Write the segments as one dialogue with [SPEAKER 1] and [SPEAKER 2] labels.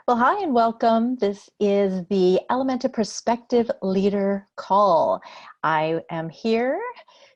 [SPEAKER 1] Well, hi and welcome. This is the Ellementa Prospective Leader Call. I am here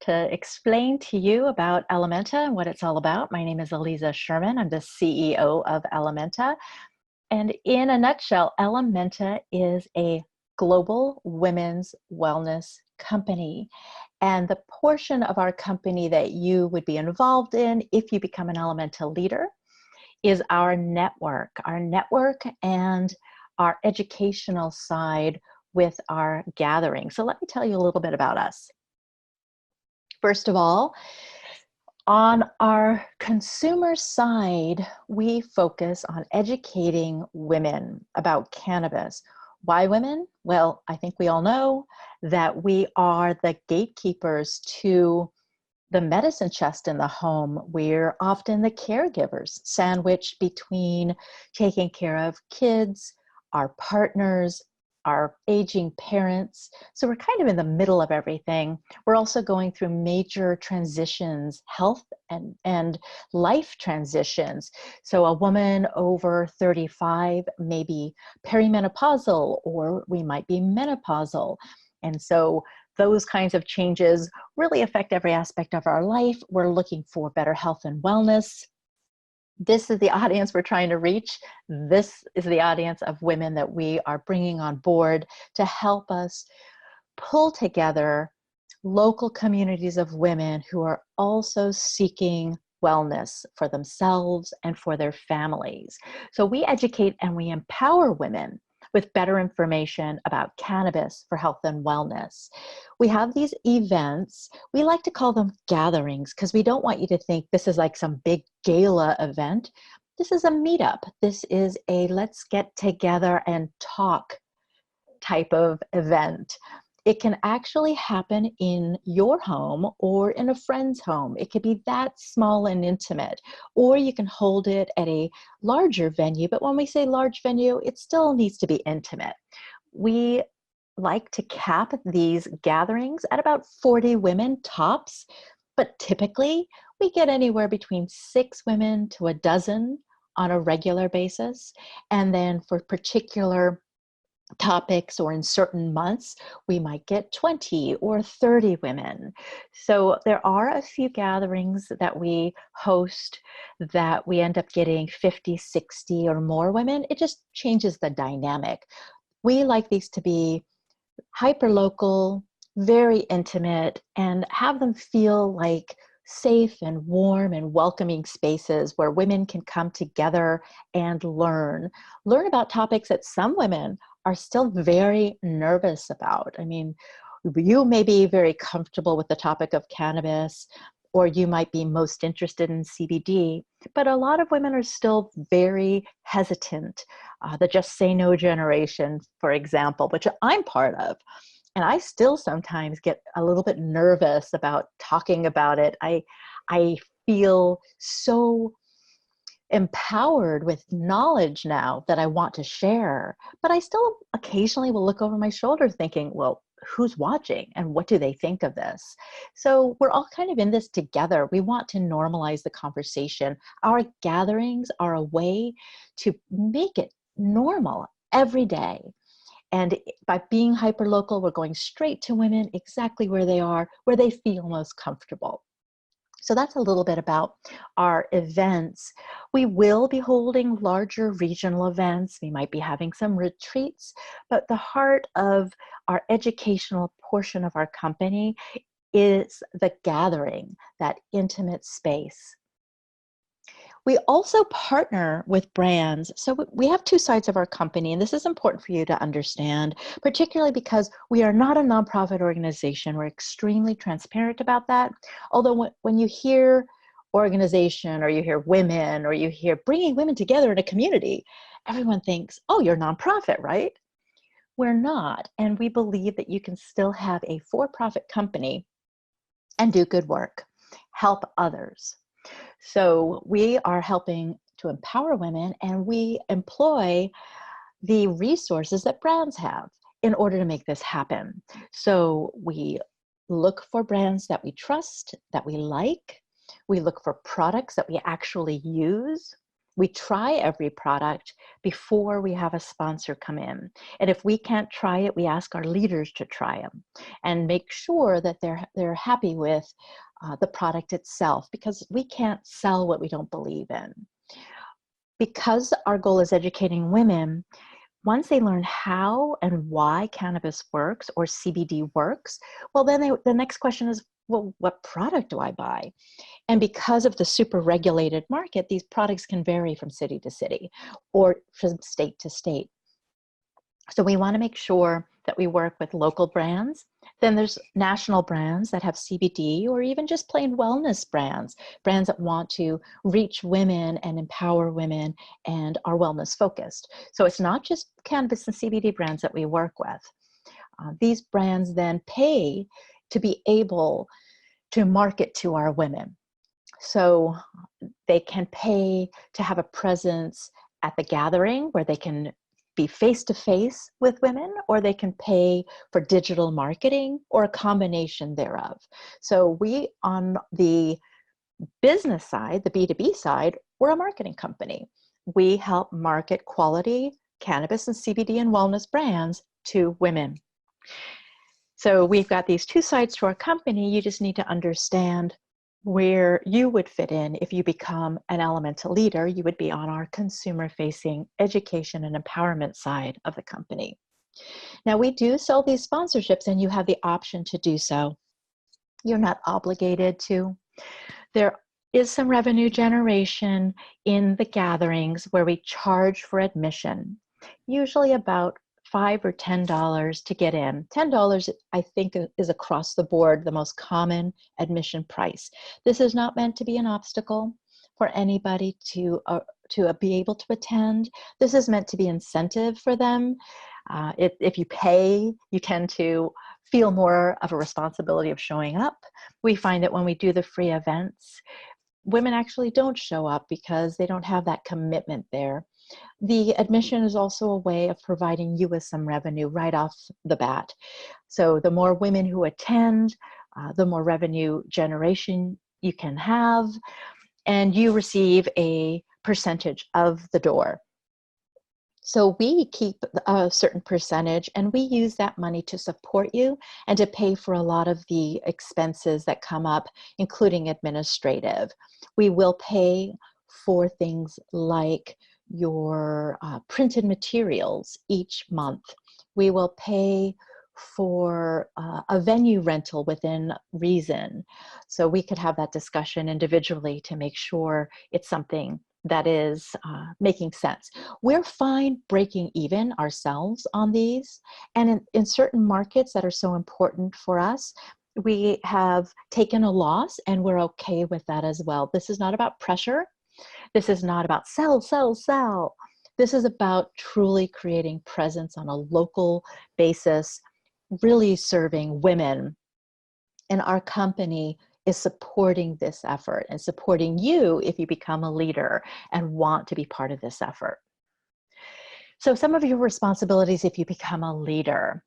[SPEAKER 1] to explain to you about Ellementa and what it's all about. My name is Eliza Sherman. I'm the CEO of Ellementa. And in a nutshell, Ellementa is a global women's wellness company. And the portion of our company that you would be involved in if you become an Ellementa leader is our network and our educational side with our gathering. So let me tell you a little bit about us. First of all, on our consumer side, we focus on educating women about cannabis. Why women? Well, I think we all know that we are the gatekeepers to the medicine chest in the home. We're often the caregivers, sandwiched between taking care of kids, our partners, our aging parents. So we're kind of in the middle of everything. We're also going through major transitions, health and life transitions. So a woman over 35 may be perimenopausal, or we might be menopausal. And so those kinds of changes really affect every aspect of our life. We're looking for better health and wellness. This is the audience we're trying to reach. This is the audience of women that we are bringing on board to help us pull together local communities of women who are also seeking wellness for themselves and for their families. So we educate and we empower women with better information about cannabis for health and wellness. We have these events. We like to call them gatherings because we don't want you to think this is like some big gala event. This is a meetup. This is a let's get together and talk type of event. It can actually happen in your home or in a friend's home. It could be that small and intimate, or you can hold it at a larger venue. But when we say large venue, it still needs to be intimate. We like to cap these gatherings at about 40 women tops, but typically we get anywhere between 6 women to a dozen on a regular basis. And then for particular topics or in certain months, we might get 20 or 30 women. So there are a few gatherings that we host that we end up getting 50, 60 or more women. It just changes the dynamic. We like these to be hyper local, very intimate, and have them feel like safe and warm and welcoming spaces where women can come together and learn about topics that some women are still very nervous about. I mean, you may be very comfortable with the topic of cannabis, or you might be most interested in CBD, but a lot of women are still very hesitant. The Just Say No generation, for example, which I'm part of. And I still sometimes get a little bit nervous about talking about it. I feel so empowered with knowledge now that I want to share, but I still occasionally will look over my shoulder thinking, well, who's watching and what do they think of this? So we're all kind of in this together. We want to normalize the conversation. Our gatherings are a way to make it normal every day. And by being hyperlocal, we're going straight to women exactly where they are, where they feel most comfortable. So that's a little bit about our events. We will be holding larger regional events. We might be having some retreats, but the heart of our educational portion of our company is the gathering, that intimate space. We also partner with brands. So we have 2 sides of our company, and this is important for you to understand, particularly because we are not a nonprofit organization. We're extremely transparent about that. Although when you hear organization, or you hear women, or you hear bringing women together in a community, everyone thinks, oh, you're nonprofit, right? We're not. And we believe that you can still have a for-profit company and do good work, help others. So we are helping to empower women, and we employ the resources that brands have in order to make this happen. So we look for brands that we trust, that we like. We look for products that we actually use. We try every product before we have a sponsor come in. And if we can't try it, we ask our leaders to try them and make sure that they're happy with the product itself, because we can't sell what we don't believe in. Because our goal is educating women, once they learn how and why cannabis works or CBD works, well, then the next question is, well, what product do I buy? And because of the super regulated market, these products can vary from city to city or from state to state. So we want to make sure that we work with local brands. Then there's national brands that have CBD, or even just plain wellness brands, brands that want to reach women and empower women and are wellness focused. So it's not just cannabis and CBD brands that we work with. These brands then pay to be able to market to our women. So they can pay to have a presence at the gathering where they can be face-to-face with women, or they can pay for digital marketing or a combination thereof. So we, on the business side, the B2B side, we're a marketing company. We help market quality cannabis and CBD and wellness brands to women. So we've got these two sides to our company. You just need to understand where you would fit in. If you become an Ellementa leader, you would be on our consumer-facing education and empowerment side of the company. Now, we do sell these sponsorships, and you have the option to do so. You're not obligated to. There is some revenue generation in the gatherings where we charge for admission, usually about $5 or $10 to get in. $10, I think, is across the board the most common admission price. This is not meant to be an obstacle for anybody to be able to attend. This is meant to be incentive for them. If you pay, you tend to feel more of a responsibility of showing up. We find that when we do the free events, women actually don't show up because they don't have that commitment there. The admission is also a way of providing you with some revenue right off the bat. So the more women who attend, the more revenue generation you can have, and you receive a percentage of the door. So we keep a certain percentage, and we use that money to support you and to pay for a lot of the expenses that come up, including administrative. We will pay for things like your printed materials each month. We will pay for a venue rental within reason. So we could have that discussion individually to make sure it's something that is making sense. We're fine breaking even ourselves on these. And in certain markets that are so important for us, we have taken a loss, and we're okay with that as well. This is not about pressure. This is not about sell, sell, sell. This is about truly creating presence on a local basis, really serving women. And our company is supporting this effort and supporting you if you become a leader and want to be part of this effort. So some of your responsibilities if you become a leader: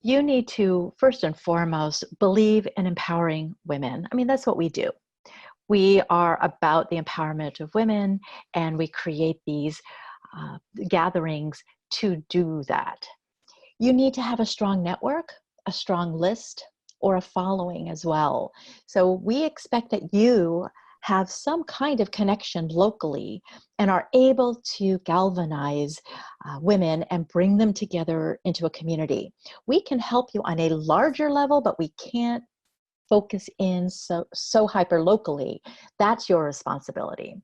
[SPEAKER 1] you need to, first and foremost, believe in empowering women. I mean, that's what we do. We are about the empowerment of women, and we create these gatherings to do that. You need to have a strong network, a strong list, or a following as well. So we expect that you have some kind of connection locally and are able to galvanize women and bring them together into a community. We can help you on a larger level, but we can't focus in so hyper locally. That's your responsibility.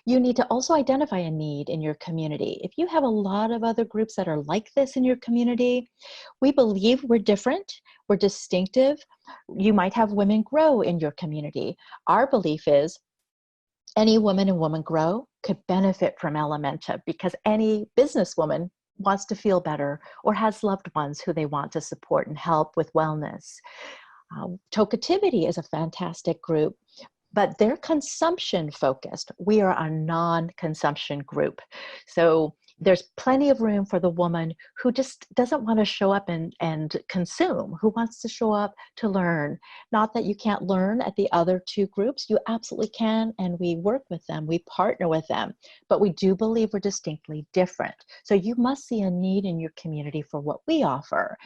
[SPEAKER 1] You need to also identify a need in your community. If you have a lot of other groups that are like this in your community, we believe we're different, we're distinctive. You might have Women Grow in your community. Our belief is any woman in Women Grow could benefit from Ellementa, because any businesswoman wants to feel better or has loved ones who they want to support and help with wellness. Tokativity is a fantastic group, but they're consumption focused. We are a non-consumption group. So There's plenty of room for the woman who just doesn't want to show up and consume, who wants to show up to learn. Not that you can't learn at the other two groups, you absolutely can, and we work with them, we partner with them, but we do believe we're distinctly different. So you must see a need in your community for what we offer.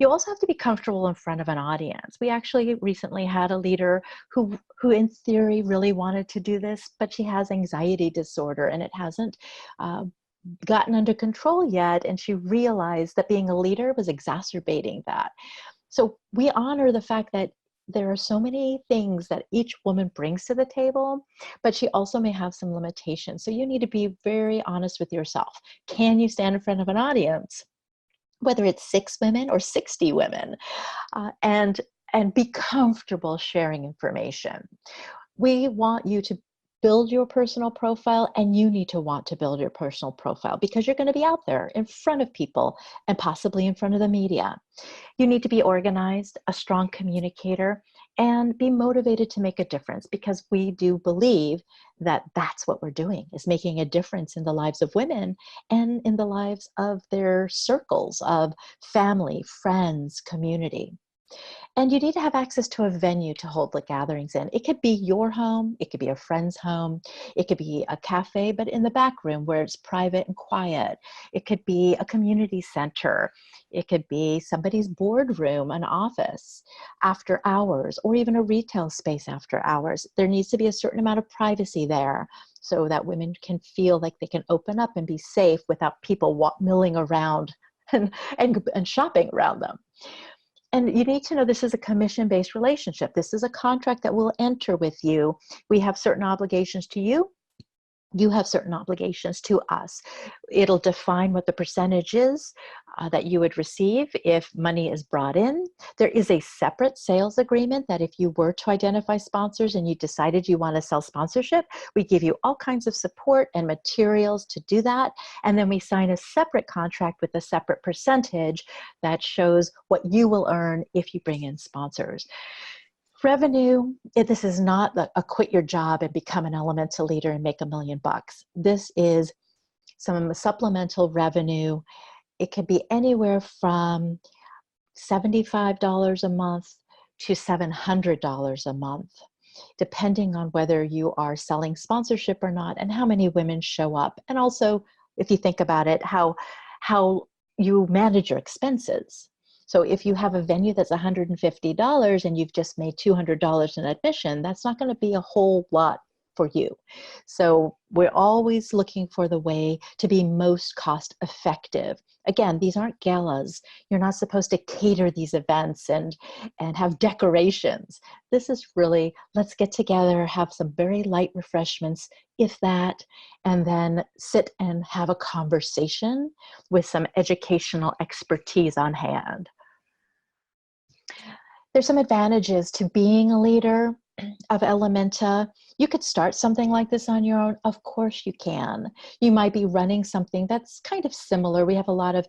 [SPEAKER 1] You also have to be comfortable in front of an audience. We actually recently had a leader who in theory really wanted to do this, but she has anxiety disorder and it hasn't gotten under control yet. And she realized that being a leader was exacerbating that. So we honor the fact that there are so many things that each woman brings to the table, but she also may have some limitations. So you need to be very honest with yourself. Can you stand in front of an audience, whether it's 6 women or 60 women, and be comfortable sharing information? We want you to build your personal profile, and you need to want to build your personal profile because you're going to be out there in front of people and possibly in front of the media. You need to be organized, a strong communicator, and be motivated to make a difference, because we do believe that that's what we're doing, is making a difference in the lives of women and in the lives of their circles of family, friends, community. And you need to have access to a venue to hold the gatherings in. It could be your home, it could be a friend's home, it could be a cafe, but in the back room where it's private and quiet. It could be a community center. It could be somebody's boardroom, an office after hours, or even a retail space after hours. There needs to be a certain amount of privacy there so that women can feel like they can open up and be safe without people milling around and shopping around them. And you need to know this is a commission-based relationship. This is a contract that we'll enter with you. We have certain obligations to you. You have certain obligations to us. It'll define what the percentage is that you would receive if money is brought in. There is a separate sales agreement that if you were to identify sponsors and you decided you want to sell sponsorship, we give you all kinds of support and materials to do that. And then we sign a separate contract with a separate percentage that shows what you will earn if you bring in sponsors. Revenue, this is not a quit your job and become an Ellementa leader and make $1 million. This is some supplemental revenue. It could be anywhere from $75 a month to $700 a month, depending on whether you are selling sponsorship or not and how many women show up. And also, if you think about it, how you manage your expenses. So if you have a venue that's $150 and you've just made $200 in admission, that's not going to be a whole lot for you. So we're always looking for the way to be most cost effective. Again, these aren't galas. You're not supposed to cater these events and have decorations. This is really, let's get together, have some very light refreshments, if that, and then sit and have a conversation with some educational expertise on hand. There's some advantages to being a leader of Ellementa. You could start something like this on your own. Of course you can. You might be running something that's kind of similar. We have a lot of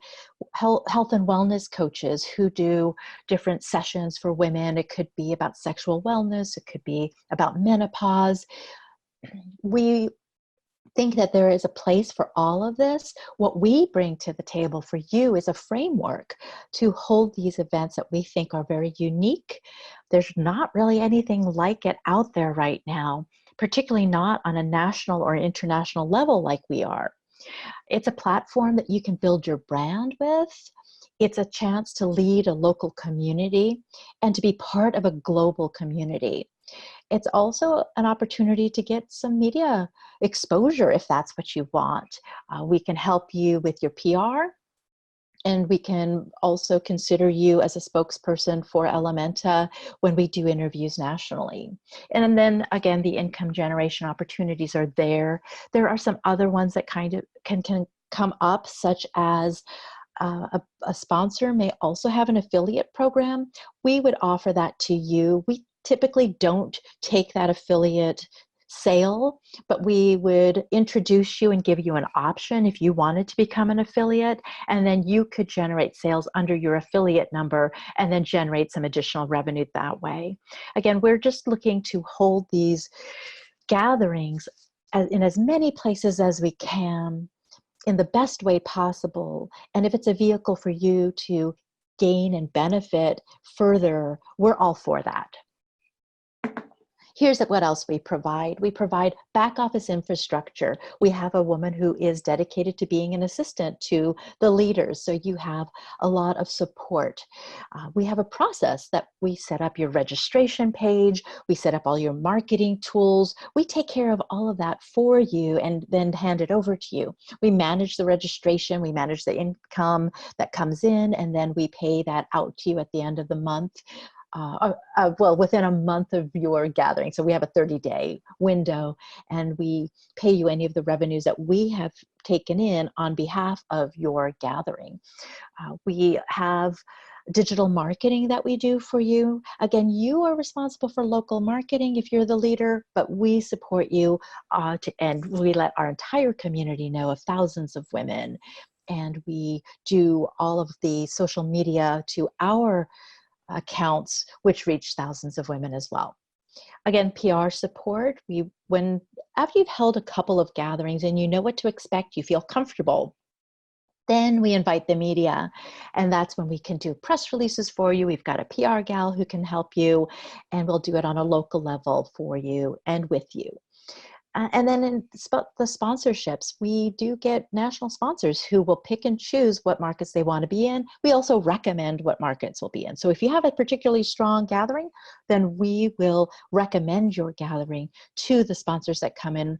[SPEAKER 1] health and wellness coaches who do different sessions for women. It could be about sexual wellness. It could be about menopause. We think that there is a place for all of this. What we bring to the table for you is a framework to hold these events that we think are very unique. There's not really anything like it out there right now, particularly not on a national or international level like we are. It's a platform that you can build your brand with. It's a chance to lead a local community and to be part of a global community. It's also an opportunity to get some media exposure if that's what you want. We can help you with your PR, and we can also consider you as a spokesperson for Ellementa when we do interviews nationally. And then again, the income generation opportunities are there. There are some other ones that kind of can come up, such as a sponsor may also have an affiliate program. We would offer that to you. We typically don't take that affiliate sale, but we would introduce you and give you an option if you wanted to become an affiliate, and then you could generate sales under your affiliate number and then generate some additional revenue that way. Again, we're just looking to hold these gatherings in as many places as we can, in the best way possible. And if it's a vehicle for you to gain and benefit further, we're all for that. Here's what else we provide. We provide back office infrastructure. We have a woman who is dedicated to being an assistant to the leaders, so you have a lot of support. We have a process that we set up your registration page, we set up all your marketing tools, we take care of all of that for you and then hand it over to you. We manage the registration, we manage the income that comes in, and then we pay that out to you at the end of the month. Well, within a month of your gathering. So we have a 30-day window, and we pay you any of the revenues that we have taken in on behalf of your gathering. We have digital marketing that we do for you. Again, you are responsible for local marketing if you're the leader, but we support you and we let our entire community know of thousands of women. And we do all of the social media to our accounts, which reach thousands of women as well. Again, PR support. After you've held a couple of gatherings and you know what to expect, you feel comfortable, then we invite the media, and that's when we can do press releases for you. We've got a PR gal who can help you, and we'll do it on a local level for you and with you. And then in the sponsorships, we do get national sponsors who will pick and choose what markets they want to be in. We also recommend what markets will be in. So if you have a particularly strong gathering, then we will recommend your gathering to the sponsors that come in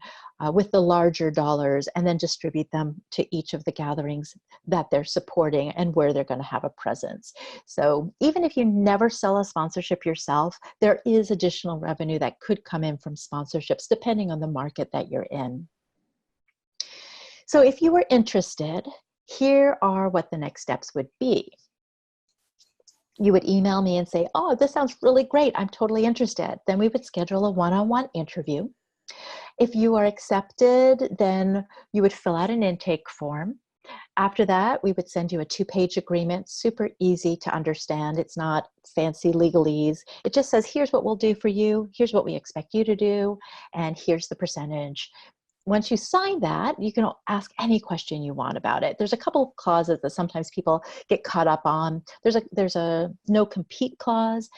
[SPEAKER 1] with the larger dollars, and then distribute them to each of the gatherings that they're supporting and where they're going to have a presence. So even if you never sell a sponsorship yourself, there is additional revenue that could come in from sponsorships depending on the market that you're in. So if you were interested, here are what the next steps would be. You would email me and say, oh, this sounds really great, I'm totally interested. Then we would schedule a one-on-one interview. If you are accepted, then you would fill out an intake form. After that, we would send you a 2-page agreement, super easy to understand. It's not fancy legalese. It just says, here's what we'll do for you, here's what we expect you to do, and here's the percentage. Once you sign that, you can ask any question you want about it. There's a couple of clauses that sometimes people get caught up on. There's a no compete clause.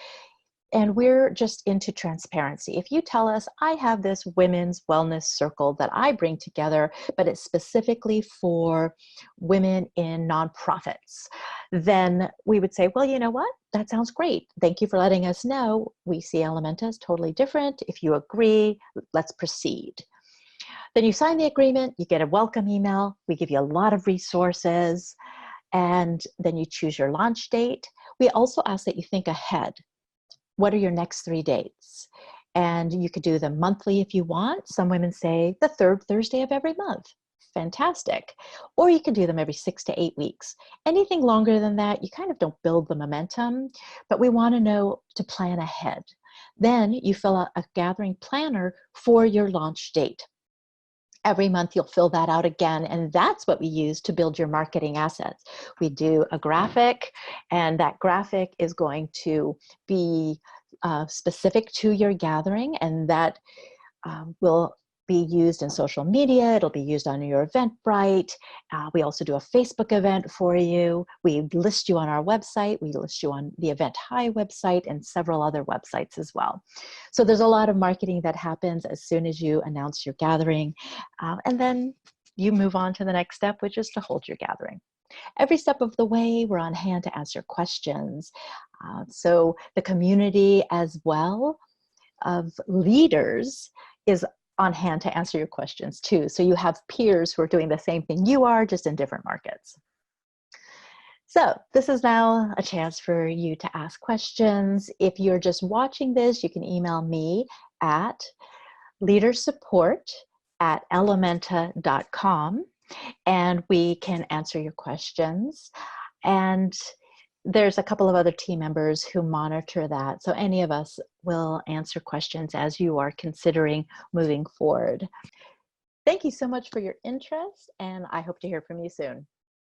[SPEAKER 1] And we're just into transparency. If you tell us, I have this women's wellness circle that I bring together, but it's specifically for women in nonprofits, then we would say, well, you know what? That sounds great. Thank you for letting us know. We see Ellementa as totally different. If you agree, let's proceed. Then you sign the agreement, you get a welcome email. We give you a lot of resources, and then you choose your launch date. We also ask that you think ahead. What are your next 3 dates? And you could do them monthly if you want. Some women say the 3rd Thursday of every month. Fantastic. Or you can do them every 6 to 8 weeks. Anything longer than that, you kind of don't build the momentum, but we want to know to plan ahead. Then you fill out a gathering planner for your launch date. Every month you'll fill that out again, and that's what we use to build your marketing assets. We do a graphic, and that graphic is going to be specific to your gathering, and that will be used in social media. It'll be used on your Eventbrite. We also do a Facebook event for you. We list you on our website. We list you on the Event High website and several other websites as well. So there's a lot of marketing that happens as soon as you announce your gathering. And then you move on to the next step, which is to hold your gathering. Every step of the way, we're on hand to answer questions. So the community as well of leaders is on hand to answer your questions too. So you have peers who are doing the same thing you are, just in different markets. So this is now a chance for you to ask questions. If you're just watching this, you can email me at leadersupport@ellementa.com, and we can answer your questions. And there's a couple of other team members who monitor that. So any of us will answer questions as you are considering moving forward. Thank you so much for your interest, and I hope to hear from you soon.